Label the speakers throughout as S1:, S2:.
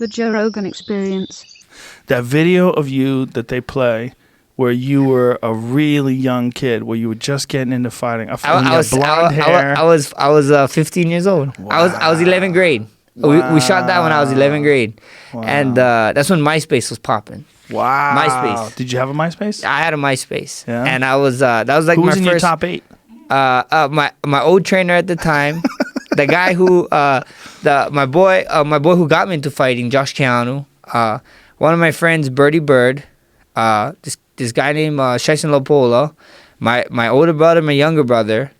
S1: The Joe Rogan Experience.
S2: That video of you that they play where you were a really young kid, where you were just getting into fighting.
S3: I was blonde hair. I was 15 years old. Wow. I was 11th grade. Wow. We shot that when I was 11th grade. Wow. And that's when MySpace was popping.
S2: Wow.
S3: MySpace.
S2: Did you have a MySpace?
S3: I had a MySpace.
S2: Yeah.
S3: And I was that was like
S2: Who
S3: my
S2: was in
S3: first
S2: your top 8?
S3: My old trainer at the time, the guy who my boy who got me into fighting, Josh Keanu, one of my friends, Birdie Bird, this guy named Shaison Lopola, my older brother, my younger brother,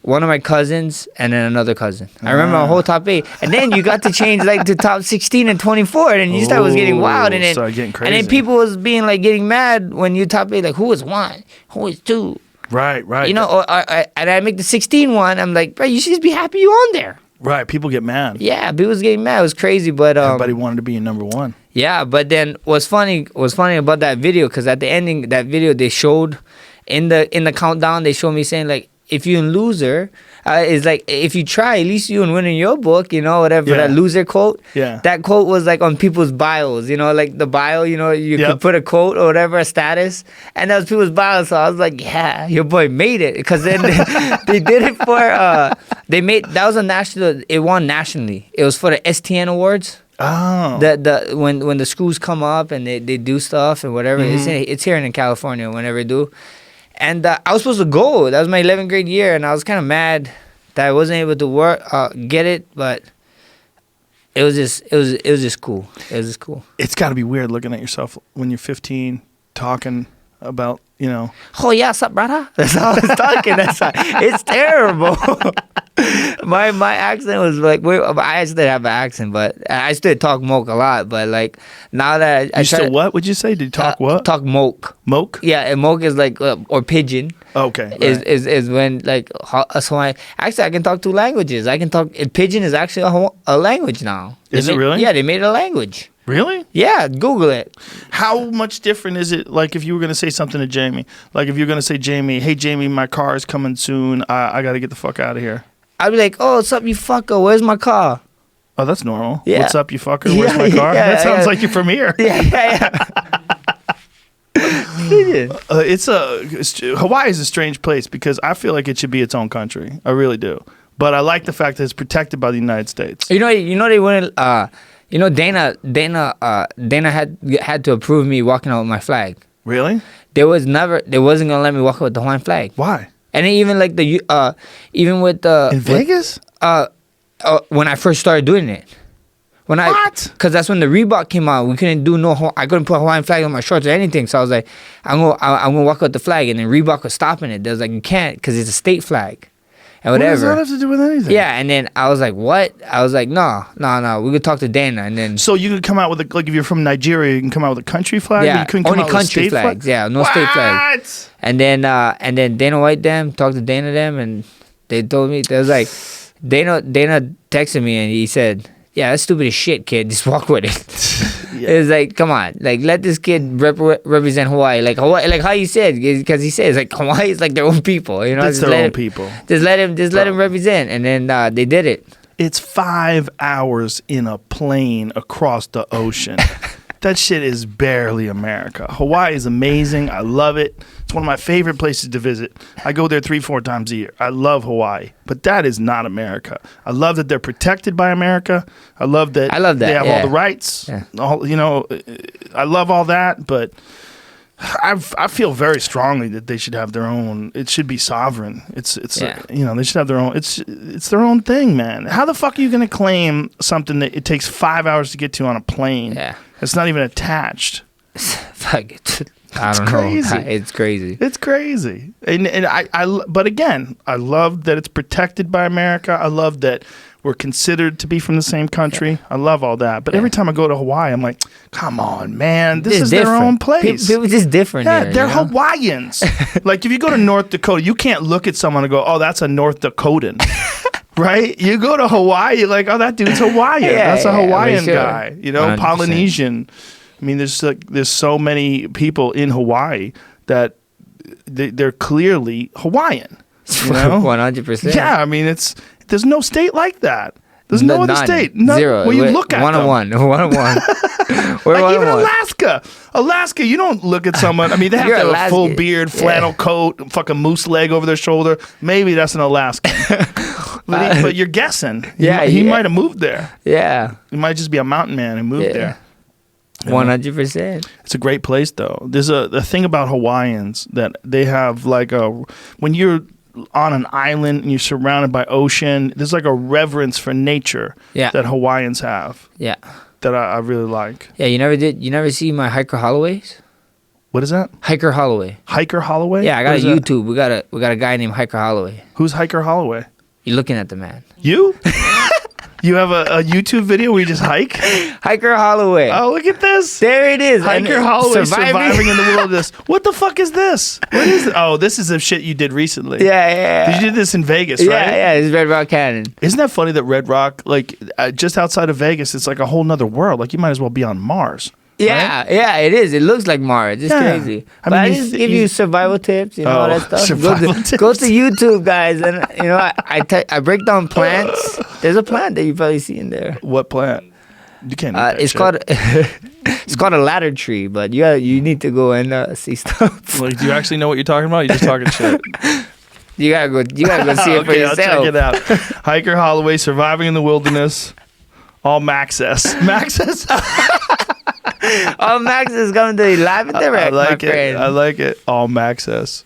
S3: one of my cousins, and then another cousin. I remember my whole top 8. And then you got to change like to top 16 and 24, and you started was getting wild, and then
S2: started getting crazy.
S3: And then people was being like getting mad when you top 8, like who is 1, who is 2.
S2: Right.
S3: You know, and I make the 16 one. I'm like, bro, you should just be happy you on there.
S2: Right, people get mad.
S3: Yeah, people was getting mad. It was crazy, but
S2: everybody wanted to be in number 1.
S3: Yeah, but then what's funny about that video, because at the ending that video they showed in the countdown, they showed me saying like, if you're a loser, it's like if you try, at least you and win in your book, you know, whatever. Yeah. That loser quote. Yeah. That quote was like on people's bios, you know, like the bio, you know, you could put a quote or whatever, a status, and that was people's bios. So I was like, yeah, your boy made it, because then they did it for that was a national. It won nationally. It was for the STN Awards.
S2: Oh.
S3: When the schools come up and they do stuff and whatever, it's here in California whenever they do. And I was supposed to go. That was my 11th grade year, and I was kind of mad that I wasn't able to get it, but it was just cool. It was just cool.
S2: It's got to be weird looking at yourself when you're 15, talking about, you know.
S3: Oh yeah, what's up, brother? That's how I was talking. It's terrible. My accent was like, I still have an accent, but I still talk moke a lot. But like now that I
S2: still what would you say? Did you talk what?
S3: Talk moke.
S2: Moke?
S3: Yeah, and moke is like or pigeon.
S2: Okay. Right.
S3: Is when like Hawaiian. Actually, I can talk 2 languages. I can talk. Pigeon is actually a language now.
S2: Is it really?
S3: Yeah, they made it a language.
S2: Really?
S3: Yeah, Google it.
S2: How much different is it, like, if you were going to say something to Jamie? Like, if you're going to say, Jamie, hey, Jamie, my car is coming soon. I got to get the fuck out of here.
S3: I'd be like, oh, what's up, you fucker? Where's my car?
S2: Oh, that's normal.
S3: Yeah.
S2: What's up, you fucker? Where's my car?
S3: Yeah,
S2: that sounds like you're from here.
S3: Yeah.
S2: Hawaii is a strange place because I feel like it should be its own country. I really do. But I like the fact that it's protected by the United States.
S3: You know they wouldn't. Dana had to approve me walking out with my flag.
S2: Really?
S3: They wasn't gonna let me walk out with the Hawaiian flag.
S2: Why?
S3: And then even like even with the
S2: in Vegas,
S3: when I first started doing it,
S2: what?
S3: Because that's when the Reebok came out. We couldn't do I couldn't put a Hawaiian flag on my shorts or anything. So I was like, I'm gonna walk out the flag, and then Reebok was stopping it. They was like, you can't, because it's a state flag. And whatever.
S2: What does that have to do with anything?
S3: Yeah, and then I was like, what? I was like, no. We could talk to Dana, and then.
S2: So you could come out with like if you're from Nigeria, you can come out with a country flag.
S3: Yeah,
S2: but you couldn't come
S3: only
S2: out
S3: country
S2: with a state
S3: flags.
S2: Flag?
S3: Yeah, no state flags. And then Dana White talked to Dana and they told me, they was like, Dana texted me and he said, yeah, that's stupid as shit, kid. Just walk with it. Yeah. It was like, come on, like let this kid represent Hawaii, like how you said, because he says like Hawaii is like their own people, you know.
S2: It's their own people.
S3: Just let him represent, and then they did it.
S2: It's 5 hours in a plane across the ocean. That shit is barely America. Hawaii is amazing. I love it. It's one of my favorite places to visit. I go there 3-4 times a year. I love Hawaii, but that is not America. I love that they're protected by America. I love that they have all the rights. Yeah. I love all that, but I feel very strongly that they should have their own. It should be sovereign. They should have their own. It's their own thing, man. How the fuck are you going to claim something that it takes 5 hours to get to on a plane?
S3: Yeah.
S2: It's not even attached.
S3: Fuck it. I don't know. It's crazy.
S2: It's crazy. But again, I love that it's protected by America. I love that we're considered to be from the same country. Yeah. I love all that. But every time I go to Hawaii, I'm like, come on, man. This is their own place.
S3: People just different.
S2: Yeah,
S3: here,
S2: they're Hawaiians. Like if you go to North Dakota, you can't look at someone and go, oh, that's a North Dakotan. Right? You go to Hawaii, you're like, oh, that dude's Hawaiian. That's a Hawaiian guy. You know, 100%. Polynesian. I mean, there's so many people in Hawaii that they're clearly Hawaiian. You know?
S3: 100%.
S2: Yeah, I mean, there's no state like that. There's no other
S3: None.
S2: state. None.
S3: Zero.
S2: Well, you
S3: We're
S2: look at them.
S3: 1-on-1. 1-on-1. We're
S2: Like even
S3: 1-on-1.
S2: Alaska, you don't look at someone. I mean, they have
S3: You're
S2: to have a
S3: Alaskan.
S2: full beard, flannel coat, fucking moose leg over their shoulder. Maybe that's an Alaskan. But you're guessing.
S3: Yeah,
S2: he
S3: yeah.
S2: might have moved there.
S3: Yeah.
S2: He might just be a mountain man who moved
S3: Yeah.
S2: there.
S3: 100%.
S2: It's a great place, though. There's a thing about Hawaiians that they have when you're on an island and you're surrounded by ocean, there's like a reverence for nature
S3: Yeah.
S2: that Hawaiians have
S3: Yeah.
S2: that I really like.
S3: Yeah, you never see my Hiker Holloways?
S2: What is that?
S3: Hiker Holloway.
S2: Hiker Holloway?
S3: Yeah, I got
S2: What
S3: a
S2: is that?
S3: YouTube. We got a guy named Hiker Holloway.
S2: Who's Hiker Holloway?
S3: You're looking at the man.
S2: You? You have a YouTube video where you just hike?
S3: Hiker Holloway.
S2: Oh, look at this.
S3: There it is.
S2: Hiker
S3: And
S2: Holloway surviving in the wilderness. What the fuck is this? What is it? Oh, this is a shit you did recently.
S3: Yeah.
S2: You did this in Vegas,
S3: Yeah,
S2: right?
S3: yeah. It's Red Rock Canyon.
S2: Isn't that funny that Red Rock, just outside of Vegas, it's like a whole nother world. Like you might as well be on Mars.
S3: Yeah, yeah, it is. It looks like Mars. It's
S2: Yeah.
S3: crazy.
S2: I
S3: But
S2: mean,
S3: I
S2: you
S3: just
S2: th-
S3: give
S2: you-
S3: you survival tips, all that stuff.
S2: survival
S3: Go
S2: tips.
S3: to YouTube, guys, and I break down plants. There's a plant that you probably see in there.
S2: What plant? You can't eat that
S3: It's
S2: shit.
S3: called it's called a ladder tree, but you need to go and see stuff.
S2: Like, do you actually know what you're talking about? You're just talking shit.
S3: You gotta go see it for
S2: Okay, I'll
S3: yourself.
S2: check it out. Hiker Holloway, surviving in the wilderness. All Maxess. Maxess?
S3: Oh, Max is coming to you live and direct,
S2: I like
S3: my
S2: it.
S3: friend.
S2: I like it. All Maxess.